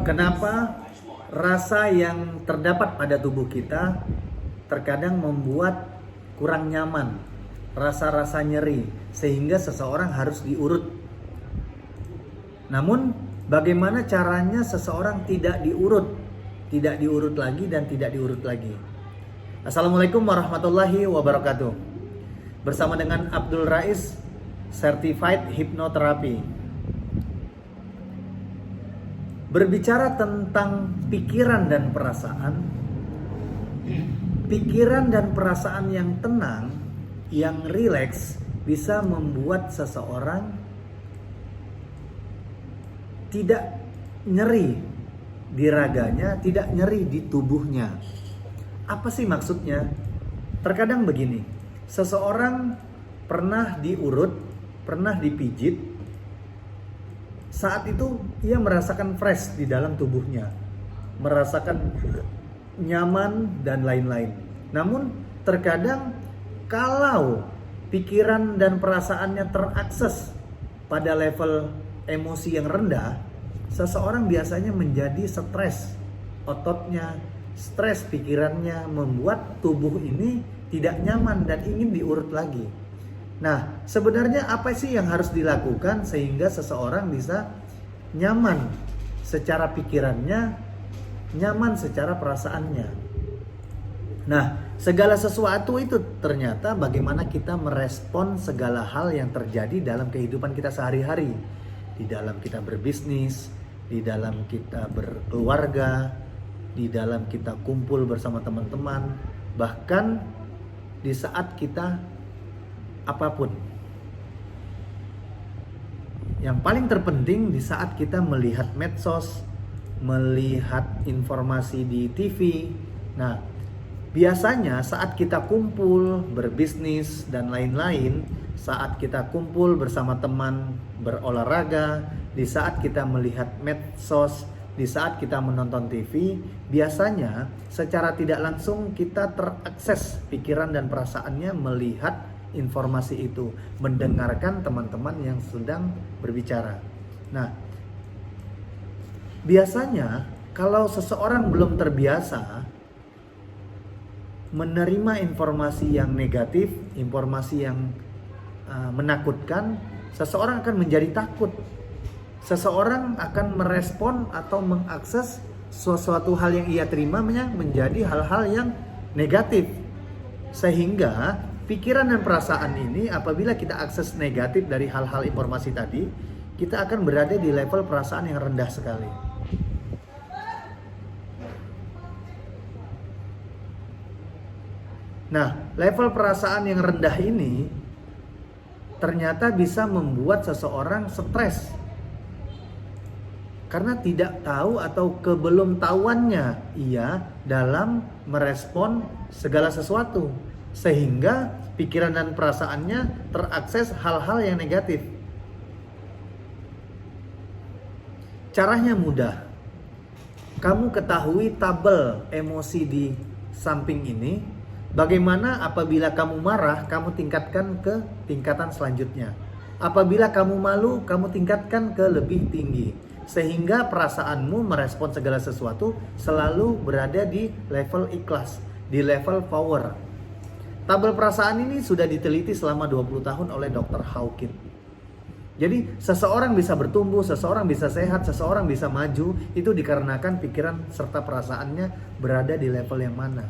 Kenapa rasa yang terdapat pada tubuh kita terkadang membuat kurang nyaman, rasa-rasa nyeri, sehingga seseorang harus diurut. Namun, bagaimana caranya seseorang tidak diurut lagi dan tidak diurut lagi? Assalamualaikum warahmatullahi wabarakatuh. Bersama dengan Abdul Rais, Certified Hypnotherapy. Berbicara tentang pikiran dan perasaan yang tenang, yang rileks, bisa membuat seseorang tidak nyeri di raganya, tidak nyeri di tubuhnya. Apa sih maksudnya? Terkadang begini, seseorang pernah diurut, pernah dipijit, saat itu ia merasakan fresh di dalam tubuhnya, merasakan nyaman dan lain-lain. Namun terkadang kalau pikiran dan perasaannya terakses pada level emosi yang rendah, seseorang biasanya menjadi stres, ototnya stres, pikirannya, membuat tubuh ini tidak nyaman dan ingin diurut lagi. Nah, sebenarnya apa sih yang harus dilakukan sehingga seseorang bisa nyaman secara pikirannya, nyaman secara perasaannya? Nah, segala sesuatu itu ternyata bagaimana kita merespon segala hal yang terjadi dalam kehidupan kita sehari-hari. Di dalam kita berbisnis, di dalam kita berkeluarga, di dalam kita kumpul bersama teman-teman, bahkan di saat kita apapun. Yang paling terpenting di saat kita melihat medsos, melihat informasi di TV. Nah, biasanya saat kita kumpul, berbisnis dan lain-lain, saat kita kumpul bersama teman, berolahraga, di saat kita melihat medsos, di saat kita menonton TV, biasanya secara tidak langsung kita terakses pikiran dan perasaannya melihat informasi itu, mendengarkan teman-teman yang sedang berbicara. Nah, biasanya kalau seseorang belum terbiasa menerima informasi yang negatif, informasi yang menakutkan, seseorang akan menjadi takut. Seseorang akan merespon atau mengakses sesuatu hal yang ia terima menjadi hal-hal yang negatif. Sehingga pikiran dan perasaan ini apabila kita akses negatif dari hal-hal informasi tadi, kita akan berada di level perasaan yang rendah sekali. Nah, level perasaan yang rendah ini ternyata bisa membuat seseorang stres karena tidak tahu atau kebelumtahuannya ia dalam merespon segala sesuatu, sehingga pikiran dan perasaannya terakses hal-hal yang negatif. Caranya mudah. Kamu ketahui tabel emosi di samping ini. Bagaimana apabila kamu marah, kamu tingkatkan ke tingkatan selanjutnya. Apabila kamu malu, kamu tingkatkan ke lebih tinggi. Sehingga perasaanmu merespon segala sesuatu selalu berada di level ikhlas, di level power. Tabel perasaan ini sudah diteliti selama 20 tahun oleh Dr. Hawkins. Jadi seseorang bisa bertumbuh, seseorang bisa sehat, seseorang bisa maju, itu dikarenakan pikiran serta perasaannya berada di level yang mana.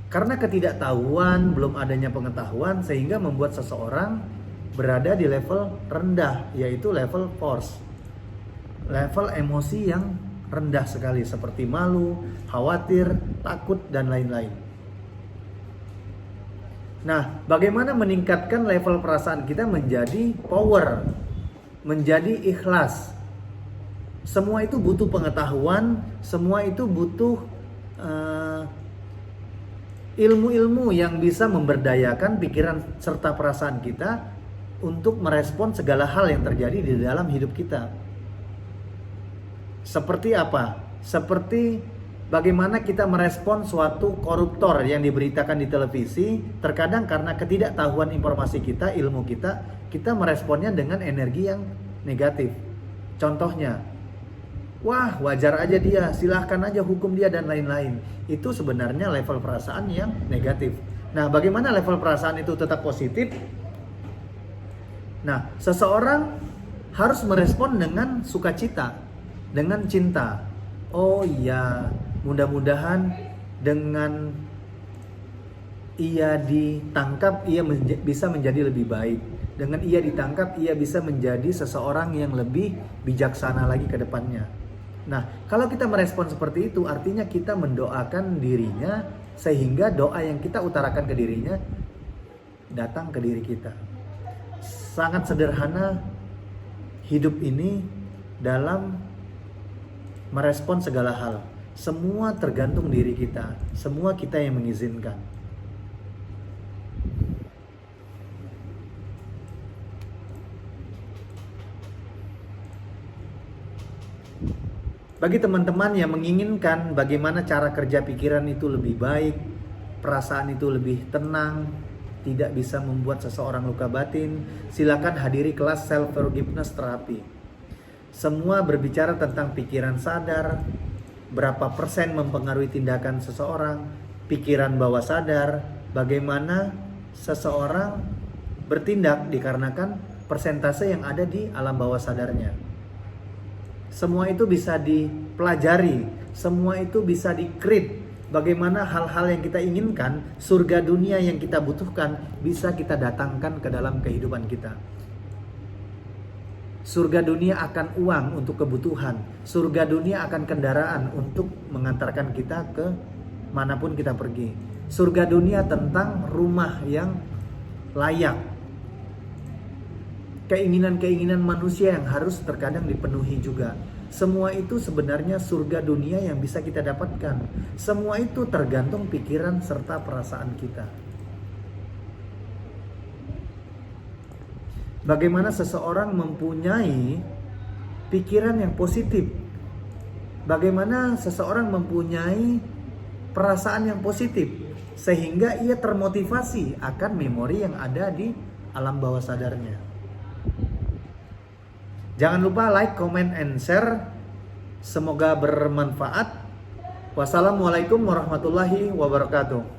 Karena ketidaktahuan, belum adanya pengetahuan, sehingga membuat seseorang berada di level rendah, yaitu level force. Level emosi yang rendah sekali, seperti malu, khawatir, takut, dan lain-lain. Nah, bagaimana meningkatkan level perasaan kita menjadi power, menjadi ikhlas? Semua itu butuh pengetahuan, semua itu butuh ilmu-ilmu yang bisa memberdayakan pikiran serta perasaan kita untuk merespon segala hal yang terjadi di dalam hidup kita. Seperti apa? Seperti Bagaimana kita merespon suatu koruptor yang diberitakan di televisi? Terkadang karena ketidaktahuan informasi kita, ilmu kita, kita meresponnya dengan energi yang negatif. Contohnya, wah wajar aja dia, silahkan aja hukum dia dan lain-lain. Itu sebenarnya level perasaan yang negatif. Nah, bagaimana level perasaan itu tetap positif? Nah, seseorang harus merespon dengan sukacita, dengan cinta. Oh iya, mudah-mudahan dengan ia ditangkap, ia bisa menjadi lebih baik. Dengan ia ditangkap, ia bisa menjadi seseorang yang lebih bijaksana lagi ke depannya. Nah, kalau kita merespon seperti itu, artinya kita mendoakan dirinya, sehingga doa yang kita utarakan ke dirinya datang ke diri kita. Sangat sederhana hidup ini dalam merespon segala hal. Semua tergantung diri kita, semua kita yang mengizinkan. Bagi teman-teman yang menginginkan bagaimana cara kerja pikiran itu lebih baik, perasaan itu lebih tenang, tidak bisa membuat seseorang luka batin, silakan hadiri kelas self forgiveness terapi. Semua berbicara tentang pikiran sadar, berapa persen mempengaruhi tindakan seseorang, pikiran bawah sadar, bagaimana seseorang bertindak dikarenakan persentase yang ada di alam bawah sadarnya. Semua itu bisa dipelajari, semua itu bisa di-create. Bagaimana hal-hal yang kita inginkan, surga dunia yang kita butuhkan, bisa kita datangkan ke dalam kehidupan kita. Surga dunia akan uang untuk kebutuhan. Surga dunia akan kendaraan untuk mengantarkan kita ke manapun kita pergi. Surga dunia tentang rumah yang layak. Keinginan-keinginan manusia yang harus terkadang dipenuhi juga. Semua itu sebenarnya surga dunia yang bisa kita dapatkan. Semua itu tergantung pikiran serta perasaan kita. Bagaimana seseorang mempunyai pikiran yang positif? Bagaimana seseorang mempunyai perasaan yang positif sehingga ia termotivasi akan memori yang ada di alam bawah sadarnya. Jangan lupa like, comment, and share. Semoga bermanfaat. Wassalamualaikum warahmatullahi wabarakatuh.